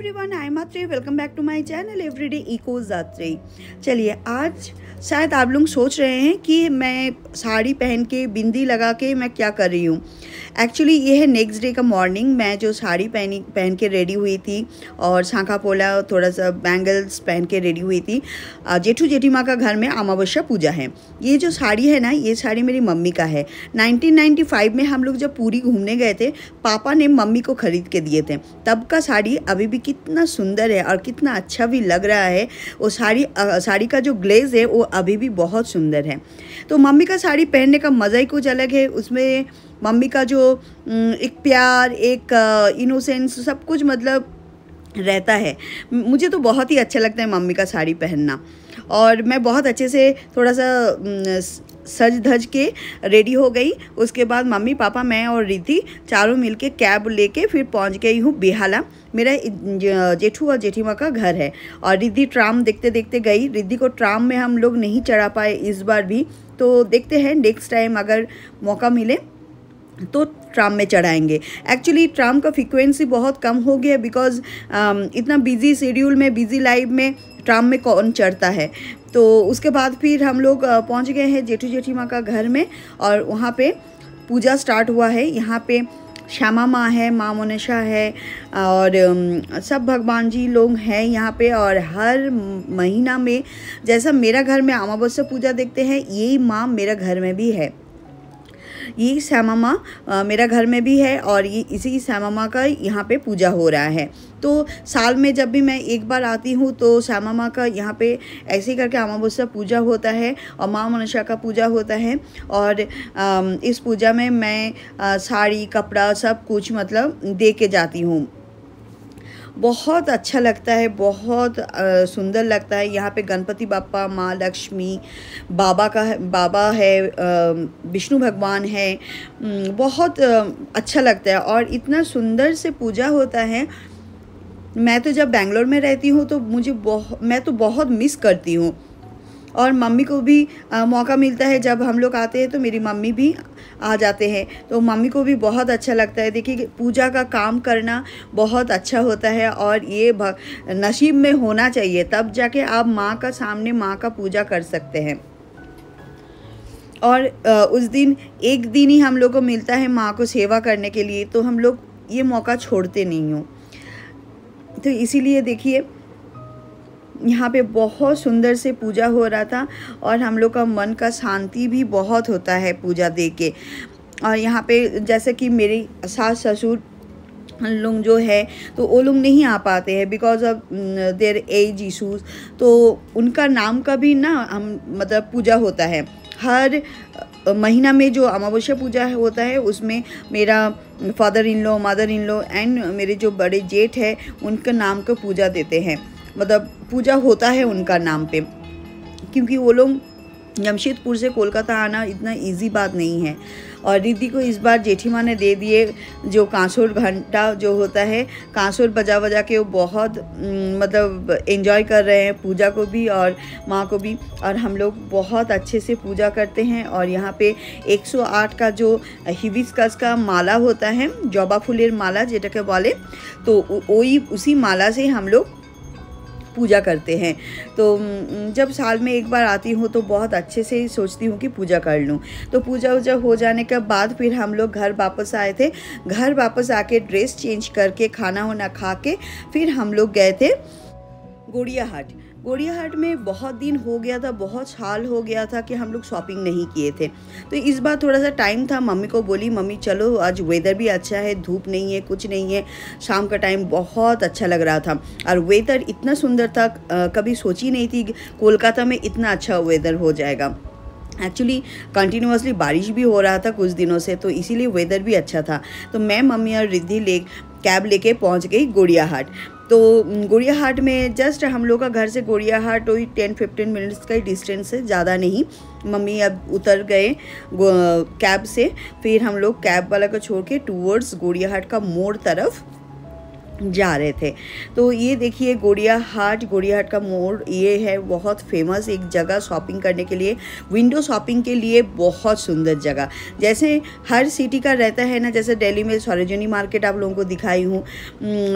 Everyone, I am Atri. Welcome back to my channel everyday eco Yatri. चलिए, आज शायद आप लोग सोच रहे हैं कि मैं साड़ी पहन के बिंदी लगा के मैं क्या कर रही हूँ। एक्चुअली ये है नेक्स्ट डे का मॉर्निंग। मैं जो साड़ी पहन के रेडी हुई थी और सांखा पोला थोड़ा सा बैंगल्स पहन के रेडी हुई थी। जेठू जेठीमा का घर में अमावस्या पूजा है। ये जो साड़ी है ना, ये साड़ी मेरी मम्मी का है। 1995 में हम लोग जब पूरी घूमने गए थे, पापा ने मम्मी को ख़रीद के दिए थे। तब का साड़ी अभी भी कितना सुंदर है और कितना अच्छा भी लग रहा है। वो साड़ी का जो ग्लेज़ है वो अभी भी बहुत सुंदर है। तो मम्मी का साड़ी पहनने का मज़ा ही कुछ अलग है। उसमें मम्मी का जो एक प्यार, एक इनोसेंस, सब कुछ मतलब रहता है। मुझे तो बहुत ही अच्छा लगता है मम्मी का साड़ी पहनना। और मैं बहुत अच्छे से थोड़ा सा सज धज के रेडी हो गई। उसके बाद मम्मी, पापा, मैं और रिद्धि चारों मिलके कैब लेके फिर पहुंच गई हूँ बेहाला। मेरा जेठू और जेठीमा का घर है। और रिद्धि ट्राम देखते देखते गई। रिद्धि को ट्राम में हम लोग नहीं चढ़ा पाए इस बार भी, तो देखते हैं नेक्स्ट टाइम अगर मौका मिले तो ट्राम में चढ़ाएंगे। एक्चुअली ट्राम का फ्रीक्वेंसी बहुत कम हो गया बिकॉज़ इतना बिजी शेड्यूल में, बिजी लाइफ में ट्राम में कौन चढ़ता है। तो उसके बाद फिर हम लोग पहुंच गए हैं जेठू जेठीमा का घर में और वहाँ पे पूजा स्टार्ट हुआ है। यहाँ पे श्यामा माँ है, माँ मोनिशा है और सब भगवान जी लोग हैं यहाँ पे। और हर महीना में जैसा मेरा घर में अमावस्या पूजा देखते हैं, यही माँ मेरा घर में भी है। ये श्यामा माँ मेरा घर में भी है और ये इसी श्यामा माँ का यहाँ पे पूजा हो रहा है। तो साल में जब भी मैं एक बार आती हूँ तो श्यामा माँ का यहाँ पे ऐसे ही करके अमावस्या पूजा होता है और माँ मनसा का पूजा होता है। और इस पूजा में मैं साड़ी, कपड़ा सब कुछ मतलब दे के जाती हूँ। बहुत अच्छा लगता है, बहुत सुंदर लगता है। यहाँ पे गणपति बाप्पा, माँ लक्ष्मी, बाबा है, विष्णु भगवान है। बहुत अच्छा लगता है और इतना सुंदर से पूजा होता है। मैं तो जब बेंगलोर में रहती हूँ तो मैं तो बहुत मिस करती हूँ। और मम्मी को भी मौका मिलता है, जब हम लोग आते हैं तो मेरी मम्मी भी आ जाते हैं, तो मम्मी को भी बहुत अच्छा लगता है। देखिए, पूजा का काम करना बहुत अच्छा होता है और ये नसीब में होना चाहिए, तब जाके आप माँ का सामने माँ का पूजा कर सकते हैं। और उस दिन एक दिन ही हम लोग को मिलता है माँ को सेवा करने के लिए, तो हम लोग ये मौका छोड़ते नहीं हो। तो इसीलिए देखिए, यहाँ पे बहुत सुंदर से पूजा हो रहा था और हम लोग का मन का शांति भी बहुत होता है पूजा देख के। और यहाँ पे जैसे कि मेरी सास ससुर लोग जो है तो वो लोग नहीं आ पाते हैं because of their age issues. तो उनका नाम का भी ना हम मतलब पूजा होता है। हर महीना में जो अमावस्या पूजा होता है उसमें मेरा father in law, mother in law and मेरे जो बड़े जेठ है उनका नाम का पूजा देते हैं, मतलब पूजा होता है उनका नाम पे। क्योंकि वो लोग जमशेदपुर से कोलकाता आना इतना इजी बात नहीं है। और रिद्धि को इस बार जेठीमा ने दे दिए जो कांसुर घंटा जो होता है, कांसुर बजा बजा के वो बहुत मतलब एंजॉय कर रहे हैं पूजा को भी और माँ को भी। और हम लोग बहुत अच्छे से पूजा करते हैं। और यहाँ पे 108 का जो हिबिस्कस का माला होता है, जबा फूलेर माला जेटाके बोले, तो वही उसी माला से हम लोग पूजा करते हैं। तो जब साल में एक बार आती हूँ तो बहुत अच्छे से सोचती हूँ कि पूजा कर लूँ। तो पूजा वूजा हो जाने के बाद फिर हम लोग घर वापस आए थे। घर वापस आके ड्रेस चेंज करके खाना वाना खा के फिर हम लोग गए थे गोड़िया हाट। गोड़िया हाट में बहुत दिन हो गया था, बहुत साल हो गया था कि हम लोग शॉपिंग नहीं किए थे। तो इस बार थोड़ा सा टाइम था। मम्मी को बोली, मम्मी चलो, आज वेदर भी अच्छा है, धूप नहीं है, कुछ नहीं है। शाम का टाइम बहुत अच्छा लग रहा था और वेदर इतना सुंदर था, कभी सोची नहीं थी कोलकाता में इतना अच्छा वेदर हो जाएगा। एक्चुअली कंटिन्यूसली बारिश भी हो रहा था कुछ दिनों से, तो इसीलिए वेदर भी अच्छा था। तो मैं, मम्मी और रिद्धि कैब लेके पहुंच गई गोड़िया हाट। तो गोड़िया हाट में जस्ट हम लोग का घर से गोड़िया हाट वही 10-15 मिनट्स का ही डिस्टेंस है, ज़्यादा नहीं। मम्मी अब उतर गए कैब से, फिर हम लोग कैब वाला को छोड़ के टूवर्ड्स गोड़िया हाट का मोड़ तरफ जा रहे थे। तो ये देखिए गौड़िया हाट का मोड़ ये है, बहुत फेमस एक जगह शॉपिंग करने के लिए, विंडो शॉपिंग के लिए बहुत सुंदर जगह। जैसे हर सिटी का रहता है ना, जैसे दिल्ली में सरोजिनी मार्केट आप लोगों को दिखाई हूँ,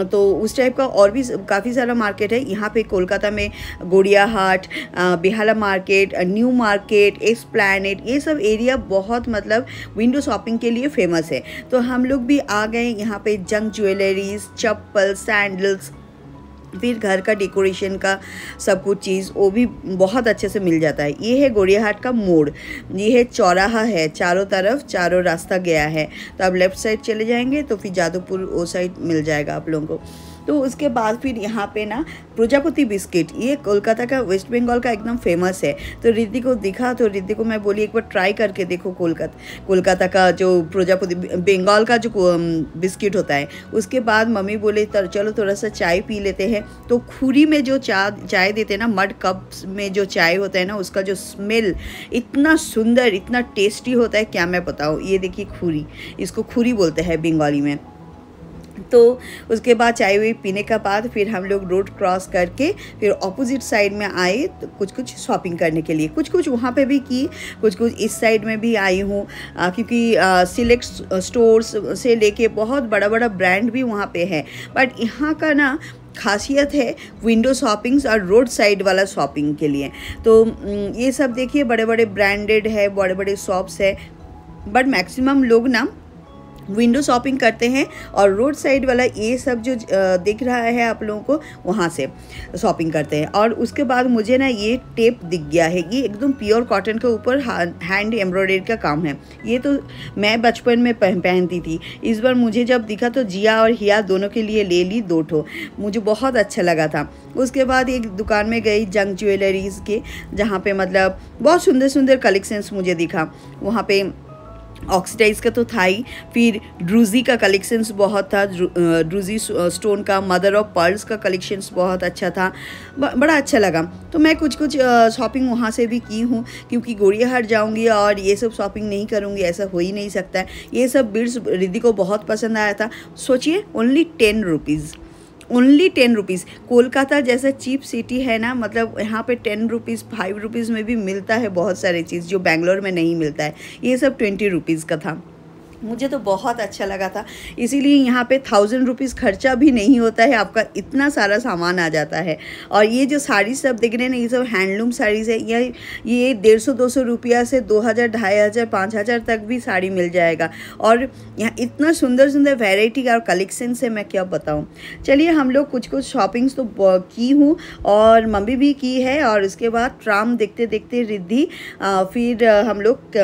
तो उस टाइप का और भी काफ़ी सारा मार्केट है। यहाँ पे कोलकाता में गौड़िया हाट, Behala market, new market, Esplanade, ये सब एरिया बहुत मतलब विंडो शॉपिंग के लिए फेमस है। तो हम लोग भी आ गए यहाँ पे। जंग ज्वेलरीज, चप्पल, सैंडल्स, फिर घर का डेकोरेशन का सब कुछ चीज़ वो भी बहुत अच्छे से मिल जाता है। ये है गौड़िया हाट का मोड़, ये है चौराहा है, चारों तरफ चारों रास्ता गया है। तो आप लेफ़्ट साइड चले जाएंगे तो फिर जादूपुर वो साइड मिल जाएगा आप लोगों को। तो उसके बाद फिर यहाँ पे ना प्रजापति बिस्किट, ये कोलकाता का, वेस्ट बंगाल का एकदम फेमस है। तो रिद्धि को दिखा, तो रिद्धि को मैं बोली एक बार ट्राई करके देखो कोलकाता का जो प्रजापति बंगाल का जो बिस्किट होता है। उसके बाद मम्मी बोले चलो थोड़ा सा चाय पी लेते हैं। तो खुरी में जो चाय देते हैं ना, मड कप्स में जो चाय होता है ना, उसका जो स्मेल इतना सुंदर, इतना टेस्टी होता है, क्या मैं बताऊँ। ये देखिए खुरी, इसको खुरी बोलते हैं बंगाली में। तो उसके बाद चाय हुई पीने का बाद फिर हम लोग रोड क्रॉस करके फिर ऑपोजिट साइड में आए, तो कुछ शॉपिंग करने के लिए कुछ वहाँ पे भी की, कुछ इस साइड में भी आई हूँ, क्योंकि सिलेक्ट स्टोर्स से लेके बहुत बड़ा बड़ा ब्रांड भी वहाँ पे है। बट यहाँ का ना खासियत है विंडो शॉपिंग्स और रोड साइड वाला शॉपिंग के लिए। तो ये सब देखिए बड़े बड़े ब्रांडेड है, बड़े बड़े शॉप्स है, बट मैक्सिमम लोग ना विंडो शॉपिंग करते हैं और रोड साइड वाला ये सब जो दिख रहा है आप लोगों को, वहाँ से शॉपिंग करते हैं। और उसके बाद मुझे ना ये टेप दिख गया है, ये एकदम प्योर कॉटन के ऊपर हैंड एम्ब्रॉयडरी का काम है। ये तो मैं बचपन में पहनती थी, इस बार मुझे जब दिखा तो जिया और हिया दोनों के लिए ले ली 2 ठो, मुझे बहुत अच्छा लगा था। उसके बाद एक दुकान में गई जंग ज्वेलरीज़ के, जहाँ पे मतलब बहुत सुंदर सुंदर कलेक्शंस मुझे दिखा। वहाँ पे ऑक्सीडाइज का तो था ही, फिर ड्रूजी का कलेक्शंस बहुत था, ड्रूजी स्टोन का, मदर ऑफ पर्ल्स का कलेक्शंस बहुत अच्छा था, बड़ा अच्छा लगा। तो मैं कुछ शॉपिंग वहाँ से भी की हूँ, क्योंकि गौड़िया हाट जाऊँगी और ये सब शॉपिंग नहीं करूँगी ऐसा हो ही नहीं सकता है। ये सब बिड्स रिद्धि को बहुत पसंद आया था। सोचिए only 10 rupees, only 10 rupees. Kolkata जैसा चीप सिटी है ना, मतलब यहाँ पे 10 रुपीज़ 5 रुपीज़ में भी मिलता है बहुत सारी चीज़ जो बेंगलोर में नहीं मिलता है। ये सब 20 रुपीज़ का था, मुझे तो बहुत अच्छा लगा था। इसीलिए यहाँ पे 1000 रुपीज़ खर्चा भी नहीं होता है, आपका इतना सारा सामान आ जाता है। और ये जो साड़ी सब देख रहे हैं ना, ये सब हैंडलूम साड़ीज़ है। ये 150-200 रुपया से 2000, 2500, 5000 तक भी साड़ी मिल जाएगा। और यहाँ इतना सुंदर सुंदर वैरायटी और कलेक्शन है, मैं क्या बताऊँ। चलिए हम लोग कुछ शॉपिंग्स तो की हूँ और मम्मी भी की है। और उसके बाद ट्राम देखते देखते रिद्धि फिर हम लोग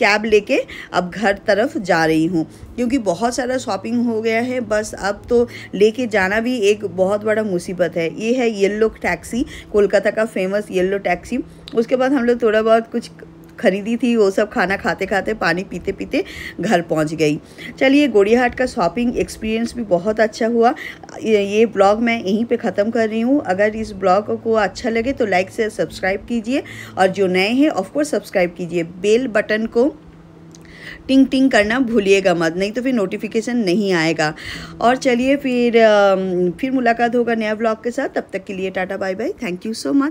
कैब लेके अब घर तरफ जा रही हूँ, क्योंकि बहुत सारा शॉपिंग हो गया है। बस अब तो लेके जाना भी एक बहुत बड़ा मुसीबत है। ये है येलो टैक्सी, कोलकाता का फेमस येलो टैक्सी। उसके बाद हम लोग थोड़ा बहुत कुछ खरीदी थी, वो सब खाना खाते खाते, पानी पीते पीते घर पहुंच गई। चलिए गौड़िया हाट का शॉपिंग एक्सपीरियंस भी बहुत अच्छा हुआ। ये ब्लॉग मैं यहीं पे ख़त्म कर रही हूँ। अगर इस ब्लॉग को अच्छा लगे तो लाइक से सब्सक्राइब कीजिए, और जो नए हैं ऑफकोर्स सब्सक्राइब कीजिए। बेल बटन को टिंग टिंग करना भूलिएगा मत, नहीं तो फिर नोटिफिकेशन नहीं आएगा। और चलिए फिर मुलाकात होगा नया ब्लॉग के साथ। तब तक के लिए ta-ta bye bye, thank you so much.